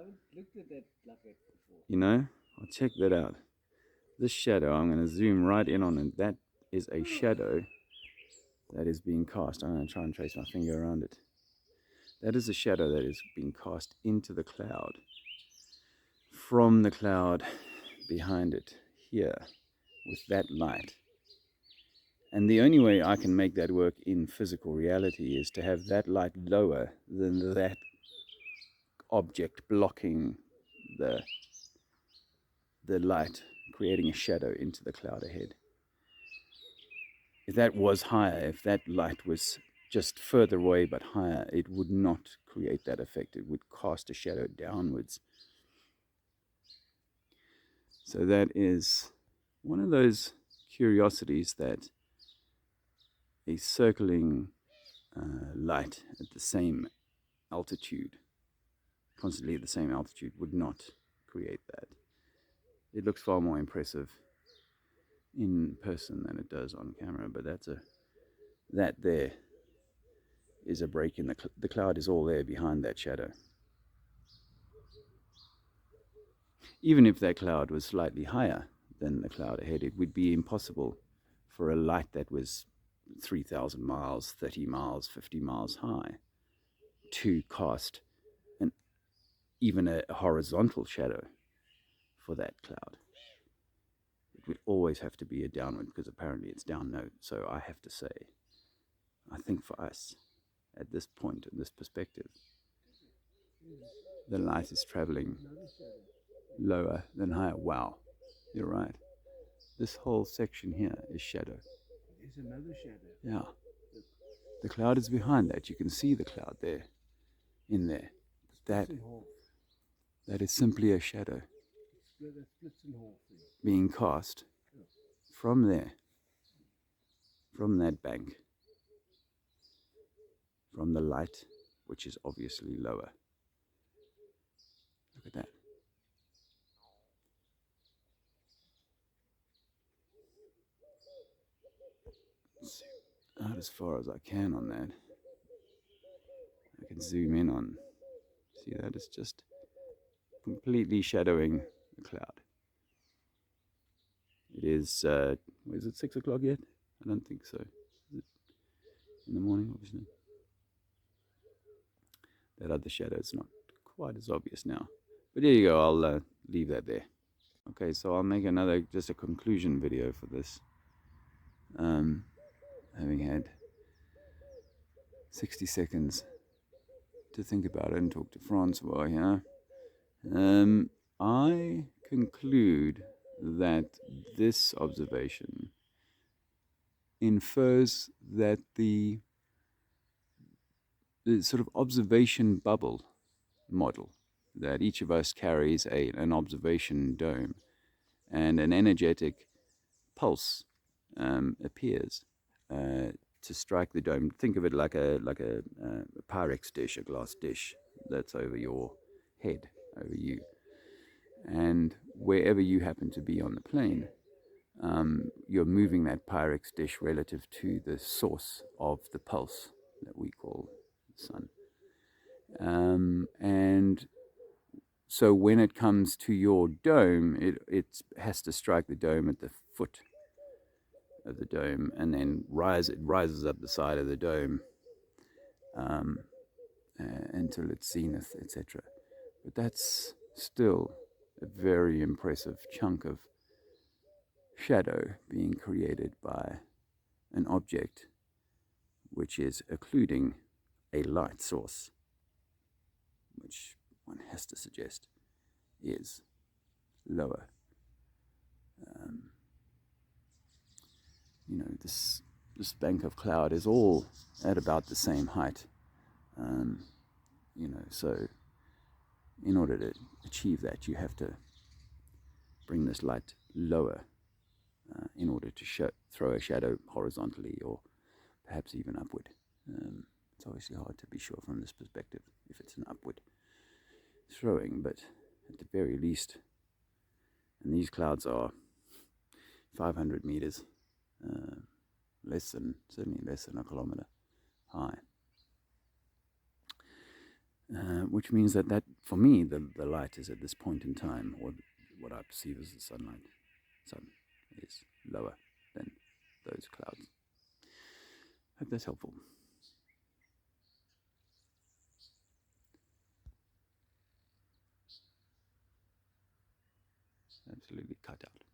haven't looked at that like that before. You know, I'll check that out. This shadow, I'm going to zoom right in on it. That is a shadow that is being cast. I'm going to try and trace my finger around it. That is a shadow that is being cast into the cloud, from the cloud behind it, here, with that light. And the only way I can make that work in physical reality is to have that light lower than that object blocking the light, creating a shadow into the cloud ahead. If that was higher, if that light was just further away but higher, it would not create that effect. It would cast a shadow downwards. So that is one of those curiosities, that a circling light at the same altitude, constantly at the same altitude, would not create that. It looks far more impressive in person than it does on camera, but that there is a break in the cloud is all there behind that shadow. Even if that cloud was slightly higher than the cloud ahead, it would be impossible for a light that was 3,000 miles, 30 miles, 50 miles high to cast even a horizontal shadow for that cloud. It would always have to be a downward, because apparently it's down no. So I have to say, I think for us, at this point, in this perspective, the light is traveling lower than higher. Wow, you're right. This whole section here is shadow. There's another shadow. Yeah. The cloud is behind that. You can see the cloud there, in there. That is simply a shadow being cast from there, from that bank, from the light, which is obviously lower. Look at that. Out as far as I can on that. I can zoom in on. See that? It's just completely shadowing the cloud. It is, is it 6 o'clock yet? I don't think so. Is it in the morning, obviously? That other shadow is not quite as obvious now. But there you go, I'll leave that there. Okay, so I'll make another, just a conclusion video for this. Having had 60 seconds to think about it and talk to Francois here. I conclude that this observation infers that the sort of observation bubble model, that each of us carries an observation dome, and an energetic pulse appears to strike the dome. Think of it like a Pyrex dish, a glass dish that's over your head, over you. And wherever you happen to be on the plane, you're moving that Pyrex dish relative to the source of the pulse that we call the sun. And so when it comes to your dome, it has to strike the dome at the foot of the dome, and then it rises up the side of the dome until its zenith, etc. But that's still a very impressive chunk of shadow being created by an object which is occluding a light source, which one has to suggest is lower. This bank of cloud is all at about the same height. So in order to achieve that, you have to bring this light lower in order to throw a shadow horizontally, or perhaps even upward. It's obviously hard to be sure from this perspective if it's an upward throwing, but at the very least, and these clouds are 500 meters, certainly less than a kilometer high. which means that for me, the light is at this point in time, or what I perceive as the sun is lower than those clouds. Hope that's helpful. Absolutely cut out.